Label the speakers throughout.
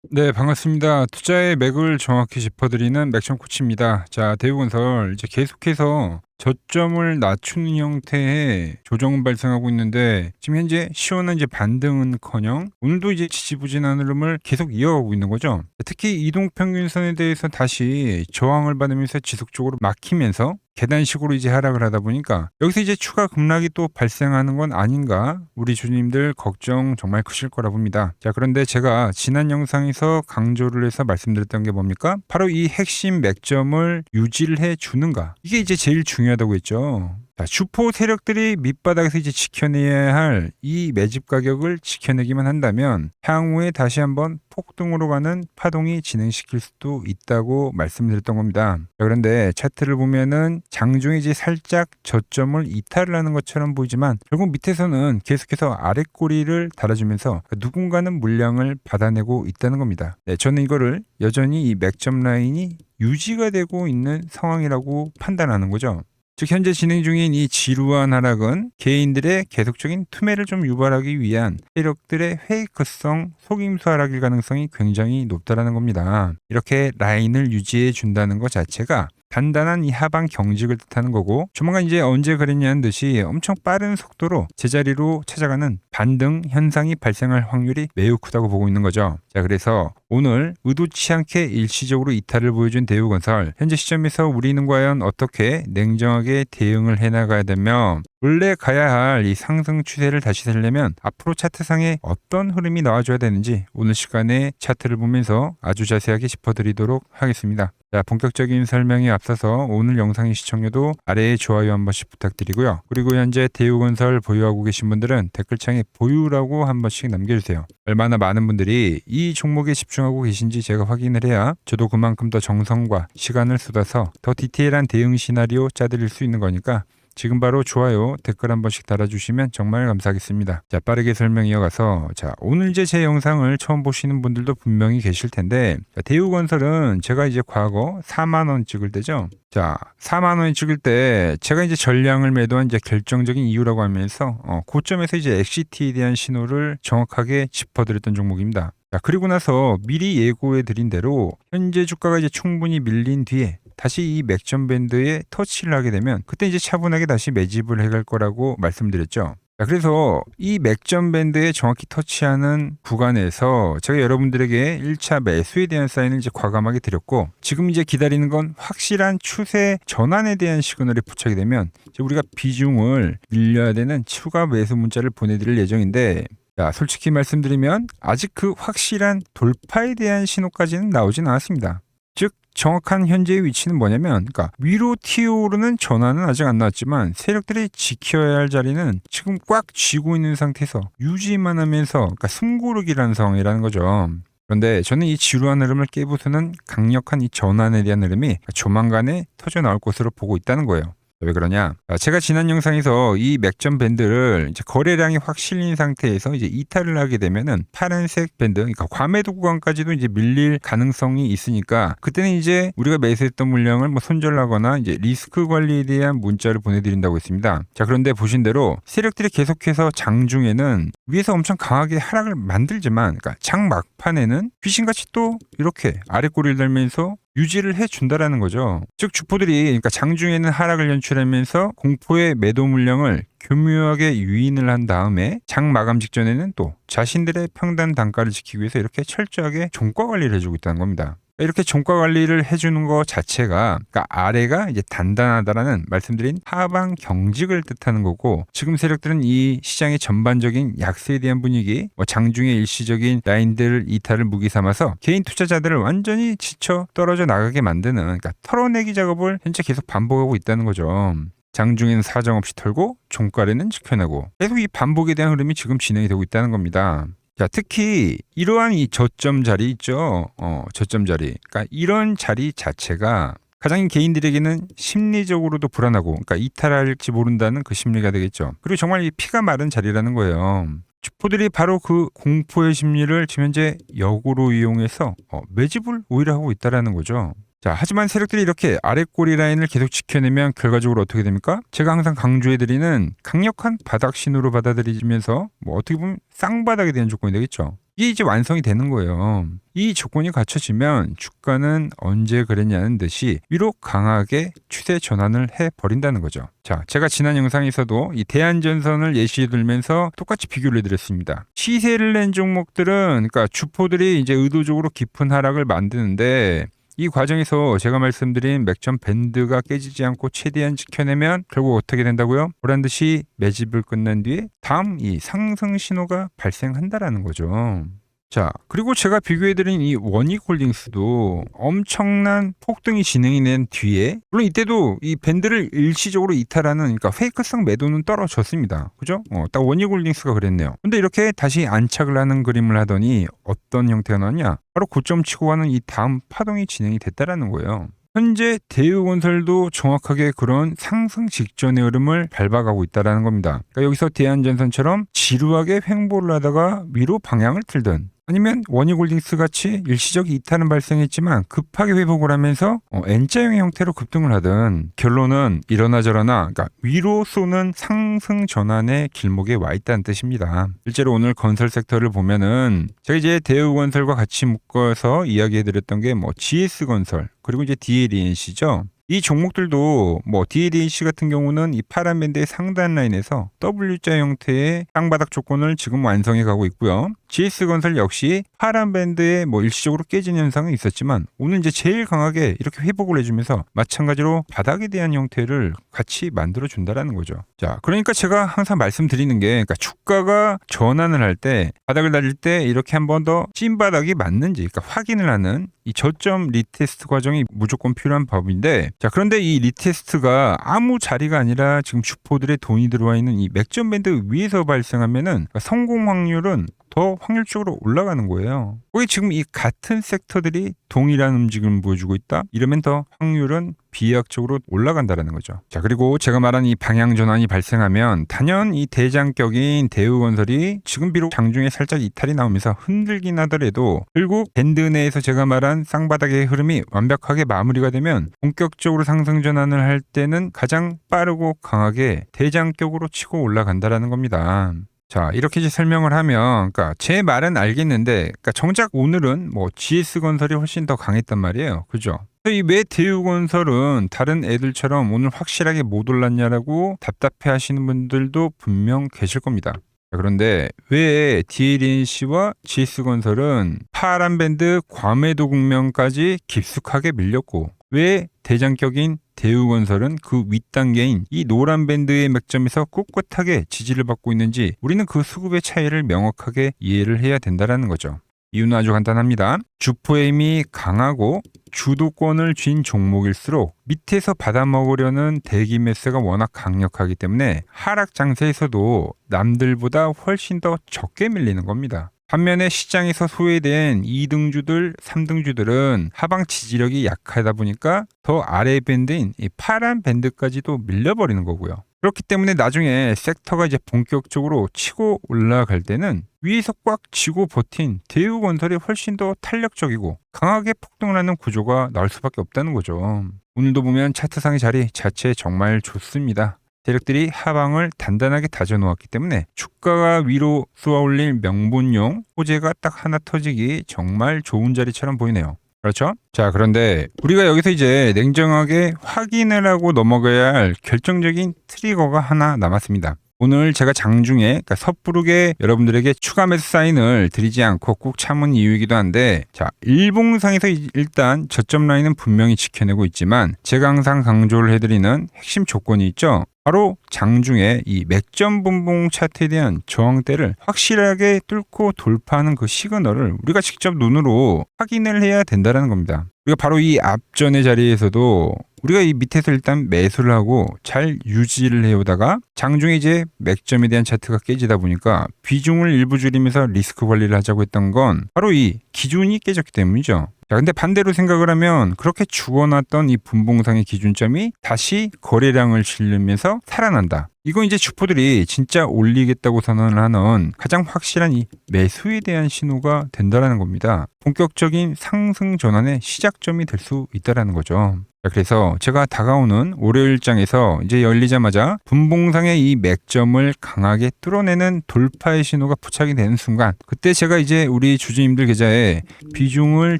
Speaker 1: 네, 반갑습니다. 투자의 맥을 정확히 짚어드리는 맥션 코치입니다. 자, 대우건설 이제 계속해서 저점을 낮추는 형태의 조정은 발생하고 있는데 지금 현재 시원한 이제 반등은커녕 오늘도 이제 지지부진한 흐름을 계속 이어가고 있는 거죠. 특히 이동평균선에 대해서 다시 저항을 받으면서 지속적으로 막히면서 계단식으로 이제 하락을 하다 보니까 여기서 이제 추가 급락이 또 발생하는 건 아닌가, 우리 주님들 걱정 정말 크실 거라 봅니다. 자, 그런데 제가 지난 영상에서 강조를 해서 말씀드렸던 게 뭡니까? 바로 이 핵심 맥점을 유지를 해 주는가, 이게 이제 제일 중요하다고 했죠. 자, 주포 세력들이 밑바닥에서 이제 지켜내야 할 이 매집 가격을 지켜내기만 한다면 향후에 다시 한번 폭등으로 가는 파동이 진행시킬 수도 있다고 말씀드렸던 겁니다. 자, 그런데 차트를 보면은 장중에 이제 살짝 저점을 이탈을 하는 것처럼 보이지만 결국 밑에서는 계속해서 아랫꼬리를 달아주면서 누군가는 물량을 받아내고 있다는 겁니다. 네, 저는 이거를 여전히 이 맥점 라인이 유지가 되고 있는 상황이라고 판단하는 거죠. 즉 현재 진행 중인 이 지루한 하락은 개인들의 계속적인 투매를 좀 유발하기 위한 세력들의 페이크성 속임수 하락일 가능성이 굉장히 높다라는 겁니다. 이렇게 라인을 유지해 준다는 것 자체가 단단한 이 하방 경직을 뜻하는 거고, 조만간 이제 언제 그랬냐는 듯이 엄청 빠른 속도로 제자리로 찾아가는 반등 현상이 발생할 확률이 매우 크다고 보고 있는 거죠. 자, 그래서 오늘 의도치 않게 일시적으로 이탈을 보여준 대우건설, 현재 시점에서 우리는 과연 어떻게 냉정하게 대응을 해나가야 되며, 원래 가야 할 이 상승 추세를 다시 살려면 앞으로 차트상에 어떤 흐름이 나와줘야 되는지 오늘 시간에 차트를 보면서 아주 자세하게 짚어드리도록 하겠습니다. 자, 본격적인 설명에 앞서서 오늘 영상의 시청료도 아래에 좋아요 한 번씩 부탁드리고요. 그리고 현재 대우건설 보유하고 계신 분들은 댓글창에 보유라고 한 번씩 남겨주세요. 얼마나 많은 분들이 이 종목에 집중하고 계신지 제가 확인을 해야 저도 그만큼 더 정성과 시간을 쏟아서 더 디테일한 대응 시나리오 짜드릴 수 있는 거니까 지금 바로 좋아요, 댓글 한 번씩 달아주시면 정말 감사하겠습니다. 자, 빠르게 설명 이어가서, 자, 오늘 이제 제 영상을 처음 보시는 분들도 분명히 계실 텐데, 자, 대우건설은 제가 이제 과거 4만원 찍을 때죠. 자, 4만원 찍을 때 제가 이제 전량을 매도한 이제 결정적인 이유라고 하면서 고점에서 이제 엑시트에 대한 신호를 정확하게 짚어드렸던 종목입니다. 자, 그리고 나서 미리 예고해 드린 대로 현재 주가가 이제 충분히 밀린 뒤에 다시 이 맥점 밴드에 터치를 하게 되면 그때 이제 차분하게 다시 매집을 해갈 거라고 말씀드렸죠. 자, 그래서 이 맥점 밴드에 정확히 터치하는 구간에서 제가 여러분들에게 1차 매수에 대한 사인을 이제 과감하게 드렸고, 지금 이제 기다리는 건 확실한 추세 전환에 대한 시그널이 포착이 되면 이제 우리가 비중을 늘려야 되는 추가 매수 문자를 보내드릴 예정인데, 자, 솔직히 말씀드리면 아직 그 확실한 돌파에 대한 신호까지는 나오진 않았습니다. 즉 정확한 현재의 위치는 뭐냐면, 그러니까 위로 튀어오르는 전환은 아직 안 나왔지만 세력들이 지켜야 할 자리는 지금 꽉 쥐고 있는 상태에서 유지만 하면서, 그러니까 숨고르기라는 상황이라는 거죠. 그런데 저는 이 지루한 흐름을 깨부수는 강력한 이 전환에 대한 흐름이 조만간에 터져 나올 것으로 보고 있다는 거예요. 왜 그러냐? 제가 지난 영상에서 이 맥점 밴드를 이제 거래량이 확 실린 상태에서 이제 이탈을 하게 되면은 파란색 밴드, 그러니까 과매도 구간까지도 이제 밀릴 가능성이 있으니까 그때는 이제 우리가 매수했던 물량을 뭐 손절하거나 이제 리스크 관리에 대한 문자를 보내드린다고 했습니다. 자, 그런데 보신 대로 세력들이 계속해서 장중에는 위에서 엄청 강하게 하락을 만들지만, 그러니까 장 막판에는 귀신같이 또 이렇게 아랫꼬리를 달면서 유지를 해준다라는 거죠. 즉 주포들이, 그러니까 장중에는 하락을 연출하면서 공포의 매도 물량을 교묘하게 유인을 한 다음에 장 마감 직전에는 또 자신들의 평단 단가를 지키기 위해서 이렇게 철저하게 종가 관리를 해주고 있다는 겁니다. 이렇게 종가 관리를 해주는 것 자체가, 그러니까 아래가 이제 단단하다라는 말씀드린 하방 경직을 뜻하는 거고, 지금 세력들은 이 시장의 전반적인 약세에 대한 분위기, 장중의 일시적인 라인들 이탈을 무기 삼아서 개인 투자자들을 완전히 지쳐 떨어져 나가게 만드는, 그러니까 털어내기 작업을 현재 계속 반복하고 있다는 거죠. 장중에는 사정없이 털고 종가에는 지켜내고, 계속 이 반복에 대한 흐름이 지금 진행이 되고 있다는 겁니다. 자, 특히 이러한 이 저점 자리 있죠. 저점 자리. 그러니까 이런 자리 자체가 가장 개인들에게는 심리적으로도 불안하고, 그러니까 이탈할지 모른다는 그 심리가 되겠죠. 그리고 정말 이 피가 마른 자리라는 거예요. 주포들이 바로 그 공포의 심리를 지금 현재 역으로 이용해서 매집을 오히려 하고 있다라는 거죠. 자, 하지만 세력들이 이렇게 아랫꼬리 라인을 계속 지켜내면 결과적으로 어떻게 됩니까? 제가 항상 강조해드리는 강력한 바닥 신호로 받아들이면서 어떻게 보면 쌍바닥에 대한 조건이 되겠죠. 이게 이제 완성이 되는 거예요. 이 조건이 갖춰지면 주가는 언제 그랬냐는 듯이 위로 강하게 추세 전환을 해버린다는 거죠. 자, 제가 지난 영상에서도 이 대한전선을 예시에 들면서 똑같이 비교를 해드렸습니다. 시세를 낸 종목들은, 그러니까 주포들이 이제 의도적으로 깊은 하락을 만드는데, 이 과정에서 제가 말씀드린 맥점 밴드가 깨지지 않고 최대한 지켜내면 결국 어떻게 된다고요? 보란 듯이 매집을 끝낸 뒤에 다음 이 상승 신호가 발생한다라는 거죠. 자, 그리고 제가 비교해드린 이 원익홀딩스도 엄청난 폭등이 진행이 된 뒤에, 물론 이때도 이 밴드를 일시적으로 이탈하는, 그러니까 페이크성 매도는 떨어졌습니다. 그죠? 딱 원익홀딩스가 그랬네요. 근데 이렇게 다시 안착을 하는 그림을 하더니 어떤 형태가 나왔냐? 바로 고점 치고 가는 이 다음 파동이 진행이 됐다라는 거예요. 현재 대우건설도 정확하게 그런 상승 직전의 흐름을 밟아가고 있다는 겁니다. 그러니까 여기서 대한전선처럼 지루하게 횡보를 하다가 위로 방향을 틀든, 아니면 원익홀딩스 같이 일시적 이탈은 발생했지만 급하게 회복을 하면서 N자형 형태로 급등을 하든, 결론은 이러나 저러나 그러니까 위로 쏘는 상승 전환의 길목에 와 있다는 뜻입니다. 실제로 오늘 건설 섹터를 보면은 제가 이제 대우건설과 같이 묶어서 이야기해드렸던 게 GS건설 그리고 이제 DLENC죠. 이 종목들도 DLENC 같은 경우는 이 파란 밴드의 상단 라인에서 W자 형태의 땅바닥 조건을 지금 완성해 가고 있고요. GS건설 역시 파란 밴드에 일시적으로 깨진 현상은 있었지만 오늘 이제 제일 강하게 이렇게 회복을 해주면서 마찬가지로 바닥에 대한 형태를 같이 만들어 준다라는 거죠. 자, 그러니까 제가 항상 말씀드리는 게, 그러니까 주가가 전환을 할 때 바닥을 달릴 때 이렇게 한 번 더 찐 바닥이 맞는지, 그러니까 확인을 하는 이 저점 리테스트 과정이 무조건 필요한 법인데, 자, 그런데 이 리테스트가 아무 자리가 아니라 지금 주포들의 돈이 들어와 있는 이 맥점 밴드 위에서 발생하면은 그러니까 성공 확률은 더 확률적으로 올라가는 거예요. 거기 지금 이 같은 섹터들이 동일한 움직임을 보여주고 있다? 이러면 더 확률은 비약적으로 올라간다는 거죠. 자, 그리고 제가 말한 이 방향 전환이 발생하면 단연 이 대장격인 대우건설이 지금 비록 장중에 살짝 이탈이 나오면서 흔들긴 하더라도 결국 밴드 내에서 제가 말한 쌍바닥의 흐름이 완벽하게 마무리가 되면 본격적으로 상승 전환을 할 때는 가장 빠르고 강하게 대장격으로 치고 올라간다는 겁니다. 자, 이렇게 이제 설명을 하면, 그러니까 제 말은 알겠는데, 그러니까 정작 오늘은 GS건설이 훨씬 더 강했단 말이에요. 그죠? 이 왜 대우건설은 다른 애들처럼 오늘 확실하게 못 올랐냐라고 답답해 하시는 분들도 분명 계실 겁니다. 그런데 왜 DLENC와 GS건설은 파란 밴드 과매도 국면까지 깊숙하게 밀렸고, 왜 대장격인 대우건설은 그 윗단계인 이 노란 밴드의 맥점에서 꿋꿋하게 지지를 받고 있는지 우리는 그 수급의 차이를 명확하게 이해를 해야 된다는 거죠. 이유는 아주 간단합니다. 주포의 힘이 강하고 주도권을 쥔 종목일수록 밑에서 받아먹으려는 대기 매수가 워낙 강력하기 때문에 하락 장세에서도 남들보다 훨씬 더 적게 밀리는 겁니다. 반면에 시장에서 소외된 2등주들, 3등주들은 하방 지지력이 약하다 보니까 더 아래 밴드인 이 파란 밴드까지도 밀려버리는 거고요. 그렇기 때문에 나중에 섹터가 이제 본격적으로 치고 올라갈 때는 위에서 꽉 쥐고 버틴 대우건설이 훨씬 더 탄력적이고 강하게 폭등을 하는 구조가 나올 수밖에 없다는 거죠. 오늘도 보면 차트상의 자리 자체 정말 좋습니다. 세력들이 하방을 단단하게 다져놓았기 때문에 주가가 위로 쏘아올릴 명분용 호재가 딱 하나 터지기 정말 좋은 자리처럼 보이네요. 그렇죠? 자, 그런데 우리가 여기서 이제 냉정하게 확인을 하고 넘어가야 할 결정적인 트리거가 하나 남았습니다. 오늘 제가 장중에 그러니까 섣부르게 여러분들에게 추가 매수 사인을 드리지 않고 꾹 참은 이유이기도 한데, 자, 일봉상에서 일단 저점 라인은 분명히 지켜내고 있지만 제가 항상 강조를 해드리는 핵심 조건이 있죠. 바로 장중에 이 맥점 분봉 차트에 대한 저항대를 확실하게 뚫고 돌파하는 그 시그널을 우리가 직접 눈으로 확인을 해야 된다는 겁니다. 우리가 바로 이 앞전의 자리에서도 우리가 이 밑에서 일단 매수를 하고 잘 유지를 해오다가 장중에 이제 맥점에 대한 차트가 깨지다 보니까 비중을 일부 줄이면서 리스크 관리를 하자고 했던 건 바로 이 기준이 깨졌기 때문이죠. 자, 근데 반대로 생각을 하면 그렇게 죽어놨던 이 분봉상의 기준점이 다시 거래량을 실으면서 살아난다. 이건 이제 주포들이 진짜 올리겠다고 선언을 하는 가장 확실한 이 매수에 대한 신호가 된다라는 겁니다. 본격적인 상승 전환의 시작점이 될 수 있다라는 거죠. 자, 그래서 제가 다가오는 월요일장에서 이제 열리자마자 분봉상의 이 맥점을 강하게 뚫어내는 돌파의 신호가 포착이 되는 순간, 그때 제가 이제 우리 주주님들 계좌에 비중을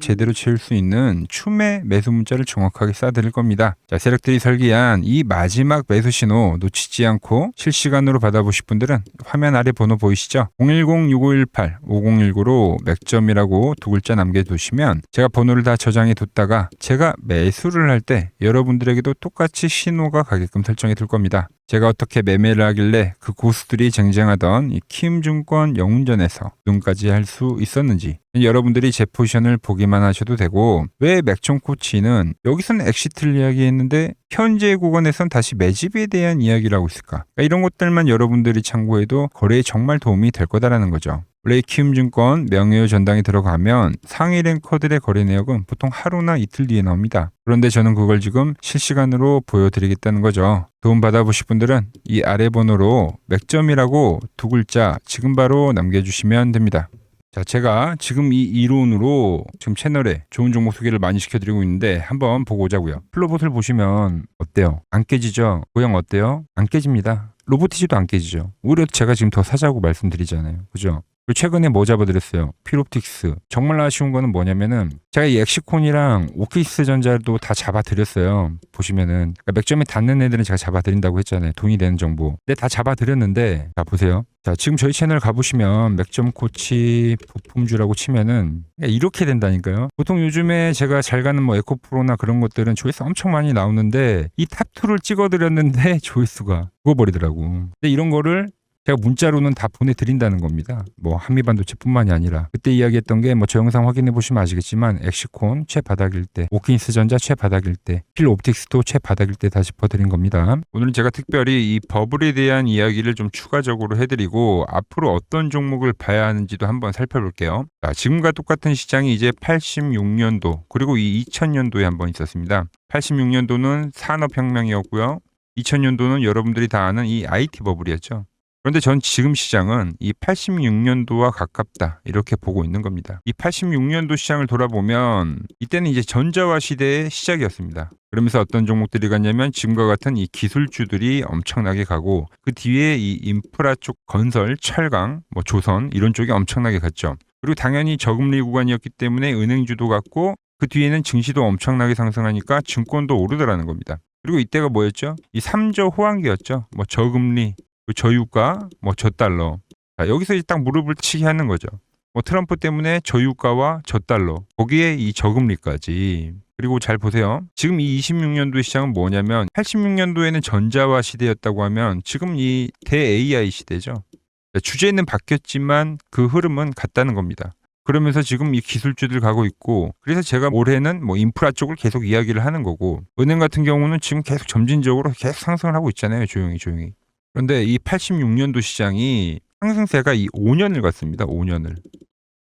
Speaker 1: 제대로 채울 수 있는 추매 매수 문자를 정확하게 쏴드릴 겁니다. 자, 세력들이 설계한 이 마지막 매수 신호 놓치지 않고 실시간으로 받아보실 분들은 화면 아래 번호 보이시죠? 010-6518-5019로 맥점이라고 두 글자 남겨두시면 제가 번호를 다 저장해 뒀다가 제가 매수를 할 때 여러분들에게도 똑같이 신호가 가게끔 설정해 둘 겁니다. 제가 어떻게 매매를 하길래 그 고수들이 쟁쟁하던 이 키움증권 영운전에서 눈까지 할 수 있었는지, 여러분들이 제 포지션을 보기만 하셔도 되고, 왜 맥점 코치는 여기서는 엑시트를 이야기했는데 현재 구간에선 다시 매집에 대한 이야기를 하고 있을까? 그러니까 이런 것들만 여러분들이 참고해도 거래에 정말 도움이 될 거다라는 거죠. 원래 키움증권 명예의 전당에 들어가면 상위 랭커들의 거래 내역은 보통 하루나 이틀 뒤에 나옵니다. 그런데 저는 그걸 지금 실시간으로 보여드리겠다는 거죠. 도움 받아보실 분들은 이 아래 번호로 맥점이라고 두 글자 지금 바로 남겨주시면 됩니다. 자, 제가 지금 이 이론으로 지금 채널에 좋은 종목 소개를 많이 시켜드리고 있는데 한번 보고 오자고요. 플로봇을 보시면 어때요? 안 깨지죠? 모양 어때요? 안 깨집니다. 로보티지도 안 깨지죠. 오히려 제가 지금 더 사자고 말씀드리잖아요. 그죠? 그리고 최근에 뭐 잡아드렸어요? 필옵틱스. 정말 아쉬운 거는 뭐냐면은 제가 이 엑시콘이랑 오키스 전자도 다 잡아드렸어요. 보시면은 그러니까 맥점에 닿는 애들은 제가 잡아드린다고 했잖아요. 돈이 되는 정보. 근데 다 잡아드렸는데, 자 보세요. 자, 지금 저희 채널 가보시면 맥점 코치 부품주라고 치면은 이렇게 된다니까요. 보통 요즘에 제가 잘 가는 뭐 에코프로나 그런 것들은 조회수 엄청 많이 나오는데 이 탑2를 찍어드렸는데 조회수가 죽어버리더라고. 근데 이런 거를 제가 문자로는 다 보내드린다는 겁니다. 뭐 한미반도체뿐만이 아니라 그때 이야기했던 게 뭐 저 영상 확인해 보시면 아시겠지만 엑시콘 최바닥일 때, 오킨스 전자 최바닥일 때, 필옵틱스도 최바닥일 때 다 짚어드린 겁니다. 오늘은 제가 특별히 이 버블에 대한 이야기를 좀 추가적으로 해드리고 앞으로 어떤 종목을 봐야 하는지도 한번 살펴볼게요. 자, 지금과 똑같은 시장이 이제 86년도 그리고 이 2000년도에 한번 있었습니다. 86년도는 산업혁명이었고요. 2000년도는 여러분들이 다 아는 이 IT 버블이었죠. 그런데 전 지금 시장은 이 86년도와 가깝다 이렇게 보고 있는 겁니다. 이 86년도 시장을 돌아보면 이때는 이제 전자화 시대의 시작이었습니다. 그러면서 어떤 종목들이 갔냐면 지금과 같은 이 기술주들이 엄청나게 가고 그 뒤에 이 인프라 쪽 건설, 철강, 뭐 조선 이런 쪽이 엄청나게 갔죠. 그리고 당연히 저금리 구간이었기 때문에 은행주도 갔고 그 뒤에는 증시도 엄청나게 상승하니까 증권도 오르더라는 겁니다. 그리고 이때가 뭐였죠? 이 3조 호황기였죠. 뭐 저금리, 저유가, 뭐 저달러. 자, 여기서 이제 딱 무릎을 치게 하는 거죠. 뭐 트럼프 때문에 저유가와 저달러, 거기에 이 저금리까지. 그리고 잘 보세요. 지금 이 26년도 시장은 뭐냐면 86년도에는 전자화 시대였다고 하면 지금 이 대-AI 시대죠. 주제는 바뀌었지만 그 흐름은 같다는 겁니다. 그러면서 지금 이 기술주들 가고 있고, 그래서 제가 올해는 뭐 인프라 쪽을 계속 이야기를 하는 거고, 은행 같은 경우는 지금 계속 점진적으로 계속 상승을 하고 있잖아요. 조용히. 그런데 이 86년도 시장이 상승세가 이 5년을 갔습니다. 5년을.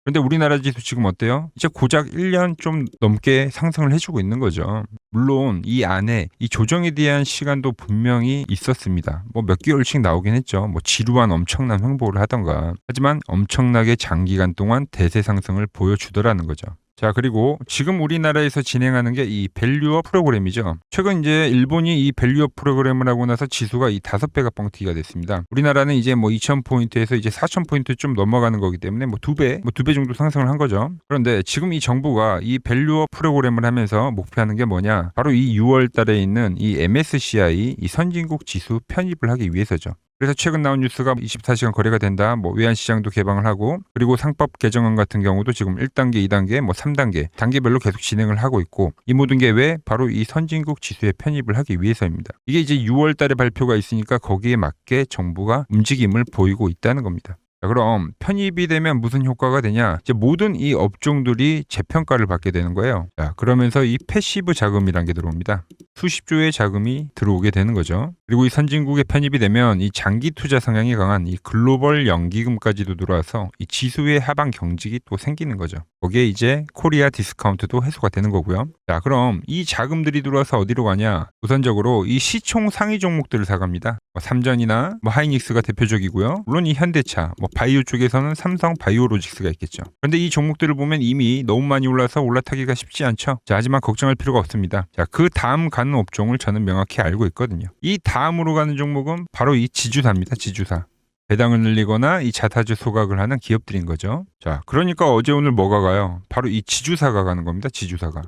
Speaker 1: 그런데 우리나라 지수 지금 어때요? 이제 고작 1년 좀 넘게 상승을 해주고 있는 거죠. 물론 이 안에 이 조정에 대한 시간도 분명히 있었습니다. 뭐 몇 개월씩 나오긴 했죠. 뭐 지루한 엄청난 횡보를 하던가. 하지만 엄청나게 장기간 동안 대세 상승을 보여주더라는 거죠. 자, 그리고 지금 우리나라에서 진행하는 게 이 밸류업 프로그램이죠. 최근 이제 일본이 이 밸류업 프로그램을 하고 나서 지수가 이 5배가 뻥튀기가 됐습니다. 우리나라는 이제 뭐 2000포인트에서 이제 4000포인트 좀 넘어가는 거기 때문에 뭐 2배 정도 상승을 한 거죠. 그런데 지금 이 정부가 이 밸류업 프로그램을 하면서 목표하는 게 뭐냐? 바로 이 6월 달에 있는 이 MSCI 이 선진국 지수 편입을 하기 위해서죠. 그래서 최근 나온 뉴스가 24시간 거래가 된다. 뭐 외환시장도 개방을 하고, 그리고 상법 개정안 같은 경우도 지금 1단계, 2단계, 뭐 3단계, 단계별로 계속 진행을 하고 있고, 이 모든 게 왜? 바로 이 선진국 지수에 편입을 하기 위해서입니다. 이게 이제 6월 달에 발표가 있으니까 거기에 맞게 정부가 움직임을 보이고 있다는 겁니다. 자, 그럼 편입이 되면 무슨 효과가 되냐? 이제 모든 이 업종들이 재평가를 받게 되는 거예요. 자, 그러면서 이 패시브 자금이라는 게 들어옵니다. 수십 조의 자금이 들어오게 되는 거죠. 그리고 이 선진국에 편입이 되면 이 장기 투자 성향이 강한 이 글로벌 연기금까지도 들어와서 이 지수의 하방 경직이 또 생기는 거죠. 거기에 이제 코리아 디스카운트도 해소가 되는 거고요. 자, 그럼 이 자금들이 들어와서 어디로 가냐? 우선적으로 이 시총 상위 종목들을 사갑니다. 삼전이나 하이닉스가 대표적이고요. 물론 이 현대차, 바이오 쪽에서는 삼성 바이오로직스가 있겠죠. 그런데 이 종목들을 보면 이미 너무 많이 올라서 올라타기가 쉽지 않죠. 자, 하지만 걱정할 필요가 없습니다. 자, 그 다음 가는 업종을 저는 명확히 알고 있거든요. 이 다음으로 가는 종목은 바로 이 지주사입니다. 지주사. 배당을 늘리거나 이 자타주 소각을 하는 기업들인 거죠. 자, 그러니까 어제 오늘 뭐가 가요? 바로 이 지주사가 가는 겁니다. 지주사가.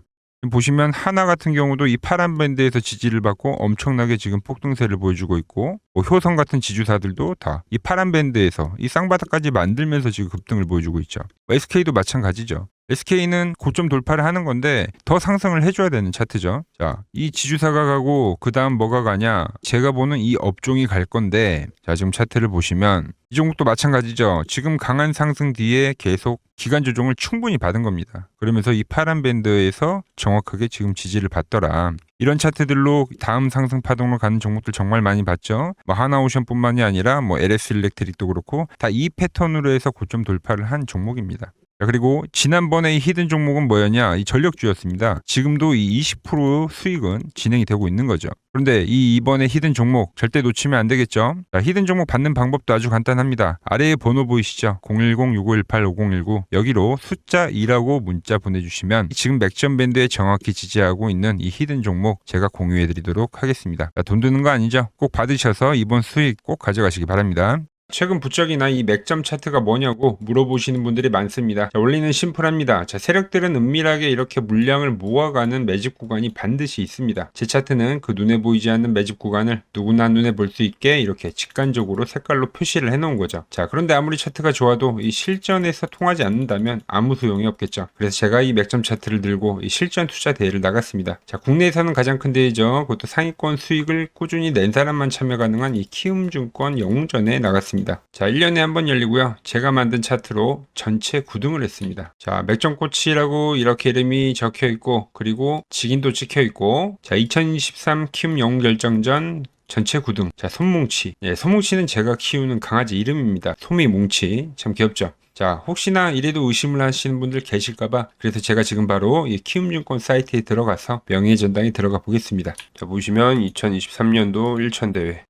Speaker 1: 보시면 하나 같은 경우도 이 파란 밴드에서 지지를 받고 엄청나게 지금 폭등세를 보여주고 있고, 효성 같은 지주사들도 다 이 파란 밴드에서 이 쌍바닥까지 만들면서 지금 급등을 보여주고 있죠. SK도 마찬가지죠. SK는 고점 돌파를 하는 건데 더 상승을 해줘야 되는 차트죠. 자, 이 지주사가 가고 그 다음 뭐가 가냐? 제가 보는 이 업종이 갈 건데, 자, 지금 차트를 보시면 이 종목도 마찬가지죠. 지금 강한 상승 뒤에 계속 기간 조정을 충분히 받은 겁니다. 그러면서 이 파란 밴드에서 정확하게 지금 지지를 받더라. 이런 차트들로 다음 상승 파동으로 가는 종목들 정말 많이 봤죠. 하나오션뿐만이 아니라 LS 일렉트릭도 그렇고 다 이 패턴으로 해서 고점 돌파를 한 종목입니다. 그리고 지난번에 이 히든 종목은 뭐였냐? 이 전력주였습니다. 지금도 이 20% 수익은 진행이 되고 있는 거죠. 그런데 이번에 히든 종목 절대 놓치면 안 되겠죠? 자, 히든 종목 받는 방법도 아주 간단합니다. 아래에 번호 보이시죠? 010-6518-5019 여기로 숫자 2라고 문자 보내주시면 지금 맥점 밴드에 정확히 지지하고 있는 이 히든 종목 제가 공유해드리도록 하겠습니다. 자, 돈 드는 거 아니죠? 꼭 받으셔서 이번 수익 꼭 가져가시기 바랍니다. 최근 부쩍이나 이 맥점 차트가 뭐냐고 물어보시는 분들이 많습니다. 자, 원리는 심플합니다. 자, 세력들은 은밀하게 이렇게 물량을 모아가는 매집 구간이 반드시 있습니다. 제 차트는 그 눈에 보이지 않는 매집 구간을 누구나 눈에 볼 수 있게 이렇게 직관적으로 색깔로 표시를 해놓은 거죠. 자, 그런데 아무리 차트가 좋아도 이 실전에서 통하지 않는다면 아무 소용이 없겠죠. 그래서 제가 이 맥점 차트를 들고 이 실전 투자 대회를 나갔습니다. 자, 국내에서는 가장 큰 대회죠. 그것도 상위권 수익을 꾸준히 낸 사람만 참여 가능한 이 키움증권 영웅전에 나갔습니다. 자, 1년에 한 번 열리고요. 제가 만든 차트로 전체 9등을 했습니다. 자, 맥점코치라고 이렇게 이름이 적혀 있고, 그리고 직인도 찍혀 있고, 자, 2023 키움 영웅 결정전 전체 9등. 자, 손뭉치. 예, 손뭉치는 제가 키우는 강아지 이름입니다. 소미뭉치. 참 귀엽죠? 자, 혹시나 이래도 의심을 하시는 분들 계실까봐 그래서 제가 지금 바로 이 키움증권 사이트에 들어가서 명예의 전당에 들어가 보겠습니다. 자, 보시면 2023년도 1천대회.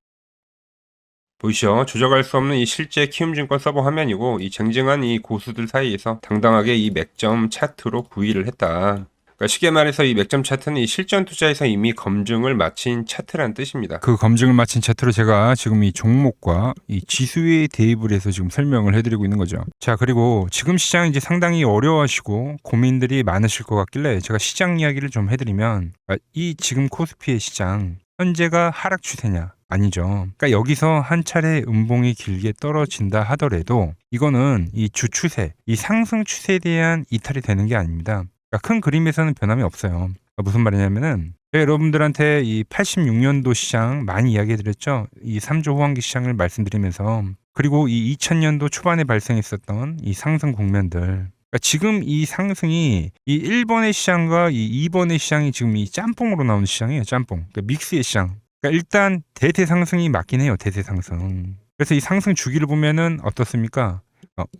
Speaker 1: 보이시죠? 조작할 수 없는 이 실제 키움증권 서버 화면이고, 이 쟁쟁한 이 고수들 사이에서 당당하게 이 맥점 차트로 구위를 했다. 그러니까 쉽게 말해서 이 맥점 차트는 이 실전 투자에서 이미 검증을 마친 차트란 뜻입니다. 그 검증을 마친 차트로 제가 지금 이 종목과 이 지수에 대입을 해서 지금 설명을 해드리고 있는 거죠. 자, 그리고 지금 시장 이제 상당히 어려워하시고 고민들이 많으실 것 같길래 제가 시장 이야기를 좀 해드리면, 이 지금 코스피의 시장 현재가 하락 추세냐? 아니죠. 그러니까 여기서 한 차례 음봉이 길게 떨어진다 하더라도 이거는 이 주추세, 이 상승 추세에 대한 이탈이 되는 게 아닙니다. 그러니까 큰 그림에서는 변함이 없어요. 그러니까 무슨 말이냐면은 제가 여러분들한테 이 86년도 시장 많이 이야기해드렸죠. 이 3조 호황기 시장을 말씀드리면서, 그리고 이 2000년도 초반에 발생했었던 이 상승 국면들. 그러니까 지금 이 상승이 이 1번의 시장과 이 2번의 시장이 지금 이 짬뽕으로 나오는 시장이에요. 짬뽕. 그러니까 믹스의 시장. 그러니까 일단 대세 상승이 맞긴 해요. 대세 상승. 그래서 이 상승 주기를 보면은 어떻습니까?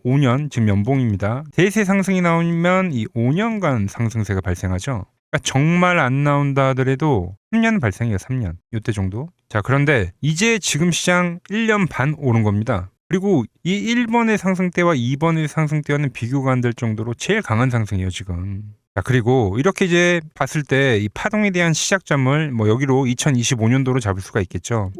Speaker 1: 5년, 지금 연봉입니다. 대세 상승이 나오면 이 5년간 상승세가 발생하죠. 그러니까 정말 안 나온다 하더라도 3년 발생해요. 3년. 이때 정도. 자, 그런데 이제 지금 시장 1년 반 오른 겁니다. 그리고 이 1번의 상승 때와 2번의 상승 때와는 비교가 안 될 정도로 제일 강한 상승이에요, 지금. 자, 그리고 이렇게 이제 봤을 때 이 파동에 대한 시작점을 여기로 2025년도로 잡을 수가 있겠죠.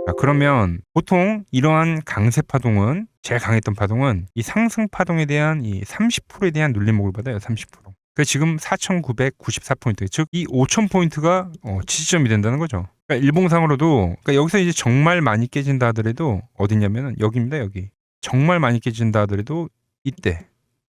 Speaker 1: 자, 그러면 보통 이러한 강세 파동은, 제일 강했던 파동은 이 상승 파동에 대한 이 30%에 대한 눌림목을 받아요. 30%. 그 지금 4,994포인트, 즉 이 5,000포인트가 지지점이 된다는 거죠. 그러니까 일봉상으로도, 그러니까 여기서 이제 정말 많이 깨진다 하더라도 어디냐면은 여기입니다. 여기. 정말 많이 깨진다 하더라도 이때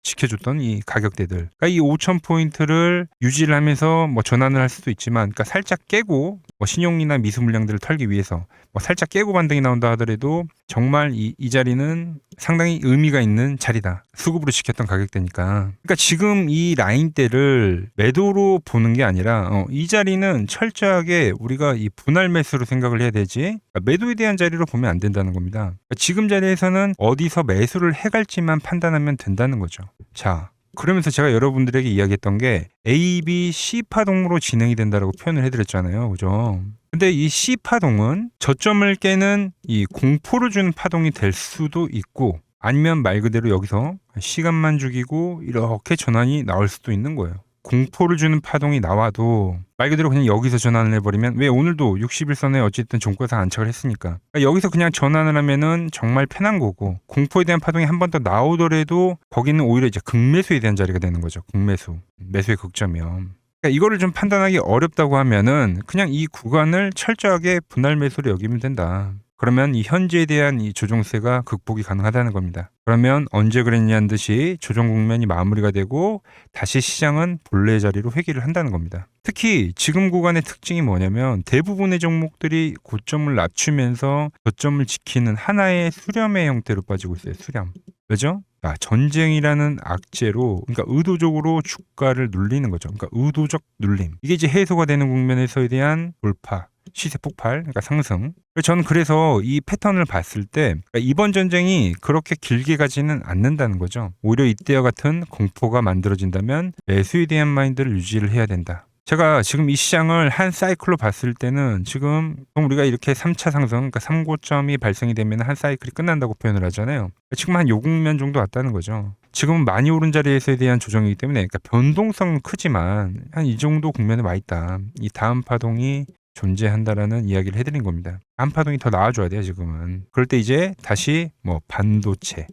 Speaker 1: 지켜줬던 이 가격대들. 그러니까 이 5,000포인트를 유지를 하면서 전환을 할 수도 있지만, 그러니까 살짝 깨고 뭐 신용이나 미수 물량들을 털기 위해서 뭐 살짝 깨고 반등이 나온다 하더라도 정말 이 자리는 상당히 의미가 있는 자리다. 수급으로 지켰던 가격대니까. 그러니까 지금 이 라인대를 매도로 보는 게 아니라 이 자리는 철저하게 우리가 이 분할 매수로 생각을 해야 되지, 그러니까 매도에 대한 자리로 보면 안 된다는 겁니다. 그러니까 지금 자리에서는 어디서 매수를 해갈지만 판단하면 된다는 거죠. 자, 그러면서 제가 여러분들에게 이야기했던 게 A, B, C 파동으로 진행이 된다라고 표현을 해드렸잖아요. 그죠? 근데 이 C 파동은 저점을 깨는 이 공포를 주는 파동이 될 수도 있고, 아니면 말 그대로 여기서 시간만 죽이고 이렇게 전환이 나올 수도 있는 거예요. 공포를 주는 파동이 나와도 말 그대로 그냥 여기서 전환을 해버리면, 왜 오늘도 60일선에 어쨌든 종가에서 안착을 했으니까, 그러니까 여기서 그냥 전환을 하면은 정말 편한 거고, 공포에 대한 파동이 한 번 더 나오더라도 거기는 오히려 이제 극매수에 대한 자리가 되는 거죠. 극매수, 매수의 극점이요. 그러니까 이거를 좀 판단하기 어렵다고 하면은 그냥 이 구간을 철저하게 분할 매수로 여기면 된다. 그러면 이 현재에 대한 이 조정세가 극복이 가능하다는 겁니다. 그러면 언제 그랬냐는 듯이 조정 국면이 마무리가 되고 다시 시장은 본래의 자리로 회귀를 한다는 겁니다. 특히 지금 구간의 특징이 뭐냐면 대부분의 종목들이 고점을 낮추면서 저점을 지키는 하나의 수렴의 형태로 빠지고 있어요. 수렴. 왜죠? 전쟁이라는 악재로, 그러니까 의도적으로 주가를 눌리는 거죠. 그러니까 의도적 눌림. 이게 이제 해소가 되는 국면에서에 대한 돌파, 시세 폭발, 그러니까 상승. 저는 그래서 이 패턴을 봤을 때 이번 전쟁이 그렇게 길게 가지는 않는다는 거죠. 오히려 이때와 같은 공포가 만들어진다면 매수에 대한 마인드를 유지를 해야 된다. 제가 지금 이 시장을 한 사이클로 봤을 때는 지금 우리가 이렇게 3차 상승, 그러니까 3고점이 발생이 되면 한 사이클이 끝난다고 표현을 하잖아요. 지금 한 요 국면 정도 왔다는 거죠. 지금은 많이 오른 자리에서에 대한 조정이기 때문에, 그러니까 변동성은 크지만 한 이 정도 국면에 와 있다. 이 다음 파동이 존재한다라는 이야기를 해드린 겁니다. 다음 파동이 더 나와줘야 돼요, 지금은. 그럴 때 이제 다시 뭐 반도체,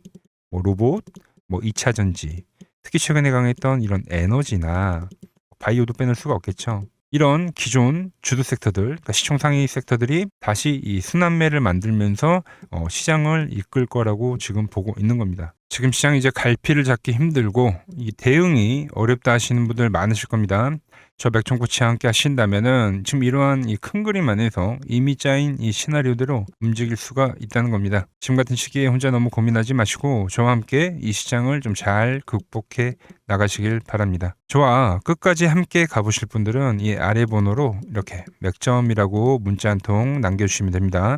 Speaker 1: 뭐 로봇, 뭐 2차 전지, 특히 최근에 강했던 이런 에너지나 바이오도 빼놓을 수가 없겠죠. 이런 기존 주도 섹터들, 그러니까 시총 상위 섹터들이 다시 이 순환매를 만들면서 시장을 이끌 거라고 지금 보고 있는 겁니다. 지금 시장이 이제 갈피를 잡기 힘들고 이 대응이 어렵다 하시는 분들 많으실 겁니다. 저 맥정코치와 함께 하신다면은 지금 이러한 이 큰 그림 안에서 이미 짜인 이 시나리오대로 움직일 수가 있다는 겁니다. 지금 같은 시기에 혼자 너무 고민하지 마시고 저와 함께 이 시장을 좀 잘 극복해 나가시길 바랍니다. 저와 끝까지 함께 가보실 분들은 이 아래 번호로 이렇게 맥점이라고 문자 한 통 남겨주시면 됩니다.